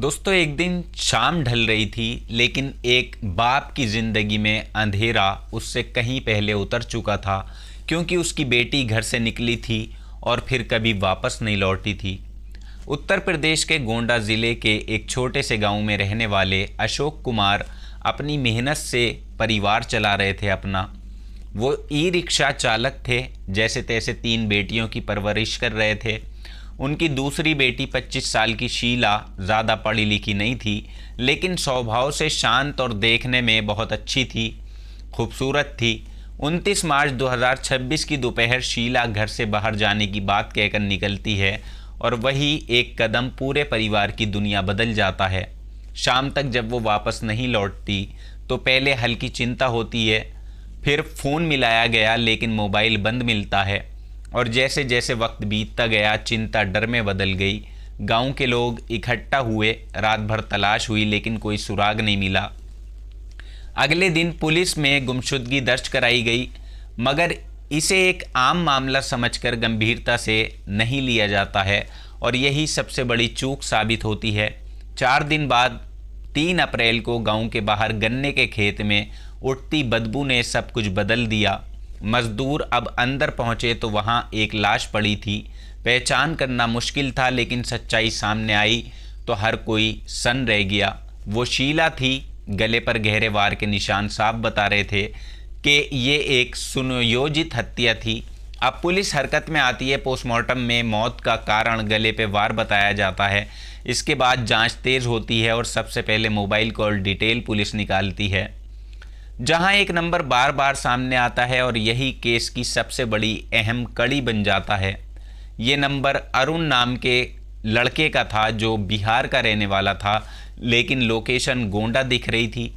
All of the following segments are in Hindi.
दोस्तों, एक दिन शाम ढल रही थी, लेकिन एक बाप की ज़िंदगी में अंधेरा उससे कहीं पहले उतर चुका था, क्योंकि उसकी बेटी घर से निकली थी और फिर कभी वापस नहीं लौटी थी। उत्तर प्रदेश के गोंडा ज़िले के एक छोटे से गांव में रहने वाले अशोक कुमार अपनी मेहनत से परिवार चला रहे थे अपना। वो ई रिक्शा चालक थे। जैसे तैसे 3 बेटियों की परवरिश कर रहे थे। उनकी दूसरी बेटी 25 साल की शीला ज़्यादा पढ़ी लिखी नहीं थी, लेकिन स्वभाव से शांत और देखने में बहुत अच्छी थी, खूबसूरत थी। 29 मार्च 2026 की दोपहर शीला घर से बाहर जाने की बात कहकर निकलती है और वही एक कदम पूरे परिवार की दुनिया बदल जाता है। शाम तक जब वो वापस नहीं लौटती तो पहले हल्की चिंता होती है, फिर फ़ोन मिलाया गया लेकिन मोबाइल बंद मिलता है, और जैसे जैसे वक्त बीतता गया चिंता डर में बदल गई। गांव के लोग इकट्ठा हुए, रात भर तलाश हुई लेकिन कोई सुराग नहीं मिला। अगले दिन पुलिस में गुमशुदगी दर्ज कराई गई, मगर इसे एक आम मामला समझकर गंभीरता से नहीं लिया जाता है और यही सबसे बड़ी चूक साबित होती है। 4 दिन बाद 3 अप्रैल को गांव के बाहर गन्ने के खेत में उठती बदबू ने सब कुछ बदल दिया। मजदूर अब अंदर पहुंचे तो वहां एक लाश पड़ी थी। पहचान करना मुश्किल था, लेकिन सच्चाई सामने आई तो हर कोई सन रह गया। वो शीला थी। गले पर गहरे वार के निशान साफ बता रहे थे कि ये एक सुनियोजित हत्या थी। अब पुलिस हरकत में आती है। पोस्टमार्टम में मौत का कारण गले पे वार बताया जाता है। इसके बाद जांच तेज होती है और सबसे पहले मोबाइल कॉल डिटेल पुलिस निकालती है, जहां एक नंबर बार बार सामने आता है और यही केस की सबसे बड़ी अहम कड़ी बन जाता है। ये नंबर अरुण नाम के लड़के का था, जो बिहार का रहने वाला था, लेकिन लोकेशन गोंडा दिख रही थी।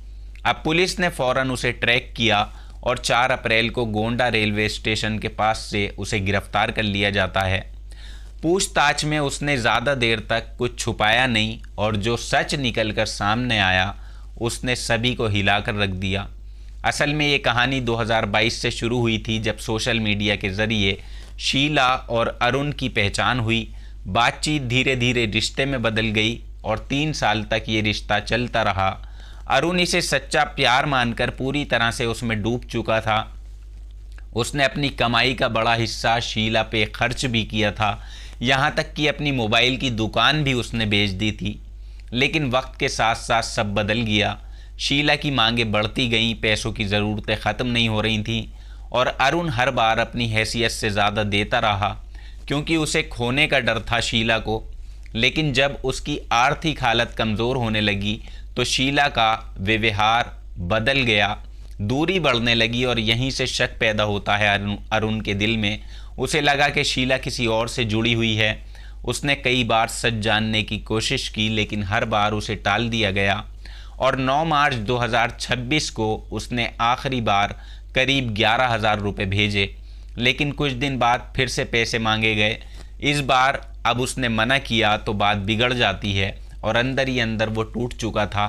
अब पुलिस ने फ़ौरन उसे ट्रैक किया और 4 अप्रैल को गोंडा रेलवे स्टेशन के पास से उसे गिरफ्तार कर लिया जाता है। पूछताछ में उसने ज़्यादा देर तक कुछ छुपाया नहीं और जो सच निकल कर सामने आया उसने सभी को हिलाकर रख दिया। असल में ये कहानी 2022 से शुरू हुई थी, जब सोशल मीडिया के ज़रिए शीला और अरुण की पहचान हुई। बातचीत धीरे धीरे रिश्ते में बदल गई और 3 साल तक ये रिश्ता चलता रहा। अरुण इसे सच्चा प्यार मानकर पूरी तरह से उसमें डूब चुका था। उसने अपनी कमाई का बड़ा हिस्सा शीला पे खर्च भी किया था, यहाँ तक कि अपनी मोबाइल की दुकान भी उसने बेच दी थी। लेकिन वक्त के साथ साथ सब बदल गया। शीला की मांगें बढ़ती गईं, पैसों की ज़रूरतें ख़त्म नहीं हो रही थीं और अरुण हर बार अपनी हैसियत से ज़्यादा देता रहा, क्योंकि उसे खोने का डर था शीला को। लेकिन जब उसकी आर्थिक हालत कमज़ोर होने लगी तो शीला का व्यवहार बदल गया, दूरी बढ़ने लगी और यहीं से शक पैदा होता है अरुण के दिल में। उसे लगा कि शीला किसी और से जुड़ी हुई है। उसने कई बार सच जानने की कोशिश की, लेकिन हर बार उसे टाल दिया गया और 9 मार्च 2026 को उसने आखिरी बार करीब 11,000 रुपये भेजे। लेकिन कुछ दिन बाद फिर से पैसे मांगे गए। इस बार अब उसने मना किया तो बात बिगड़ जाती है और अंदर ही अंदर वो टूट चुका था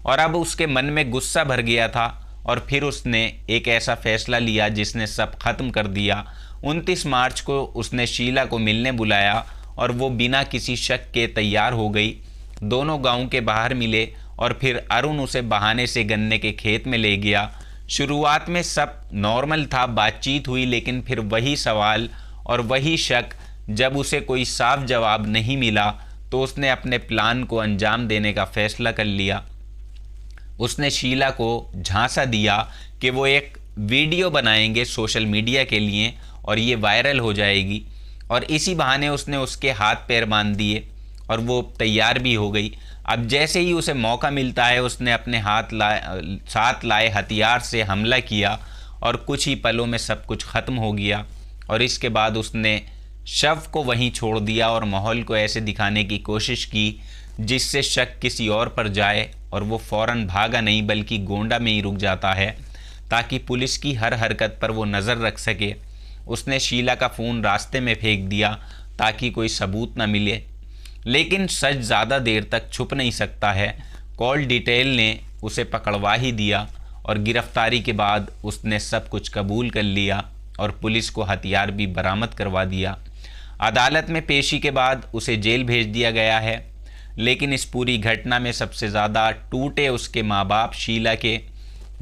और अब उसके मन में गुस्सा भर गया था और फिर उसने एक ऐसा फैसला लिया जिसने सब खत्म कर दिया। 29 मार्च को उसने शीला को मिलने बुलाया और वो बिना किसी शक के तैयार हो गई। दोनों गांव के बाहर मिले और फिर अरुण उसे बहाने से गन्ने के खेत में ले गया। शुरुआत में सब नॉर्मल था, बातचीत हुई, लेकिन फिर वही सवाल और वही शक। जब उसे कोई साफ जवाब नहीं मिला तो उसने अपने प्लान को अंजाम देने का फैसला कर लिया। उसने शीला को झांसा दिया कि वो एक वीडियो बनाएंगे सोशल मीडिया के लिए और ये वायरल हो जाएगी, और इसी बहाने उसने उसके हाथ पैर बांध दिए और वो तैयार भी हो गई। अब जैसे ही उसे मौका मिलता है उसने अपने साथ लाए हथियार से हमला किया और कुछ ही पलों में सब कुछ ख़त्म हो गया। और इसके बाद उसने शव को वहीं छोड़ दिया और माहौल को ऐसे दिखाने की कोशिश की जिससे शक किसी और पर जाए, और वो फ़ौरन भागा नहीं बल्कि गोंडा में ही रुक जाता है ताकि पुलिस की हर हरकत पर वो नज़र रख सके। उसने शीला का फ़ोन रास्ते में फेंक दिया ताकि कोई सबूत न मिले, लेकिन सच ज़्यादा देर तक छुप नहीं सकता है। कॉल डिटेल ने उसे पकड़वा ही दिया और गिरफ्तारी के बाद उसने सब कुछ कबूल कर लिया और पुलिस को हथियार भी बरामद करवा दिया। अदालत में पेशी के बाद उसे जेल भेज दिया गया है। लेकिन इस पूरी घटना में सबसे ज़्यादा टूटे उसके माँ बाप शीला के,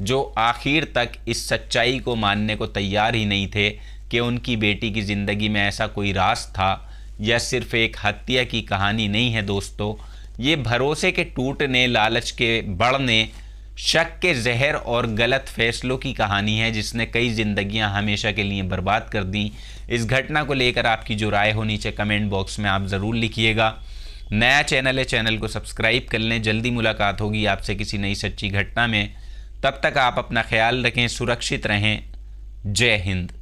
जो आखिर तक इस सच्चाई को मानने को तैयार ही नहीं थे कि उनकी बेटी की ज़िंदगी में ऐसा कोई राज था। यह सिर्फ एक हत्या की कहानी नहीं है दोस्तों, ये भरोसे के टूटने, लालच के बढ़ने, शक के जहर और गलत फैसलों की कहानी है जिसने कई ज़िंदगियां हमेशा के लिए बर्बाद कर दी। इस घटना को लेकर आपकी जो राय हो नीचे कमेंट बॉक्स में आप ज़रूर लिखिएगा। नया चैनल है, चैनल को सब्सक्राइब कर लें। जल्दी मुलाकात होगी आपसे किसी नई सच्ची घटना में। तब तक आप अपना ख्याल रखें, सुरक्षित रहें। जय हिंद।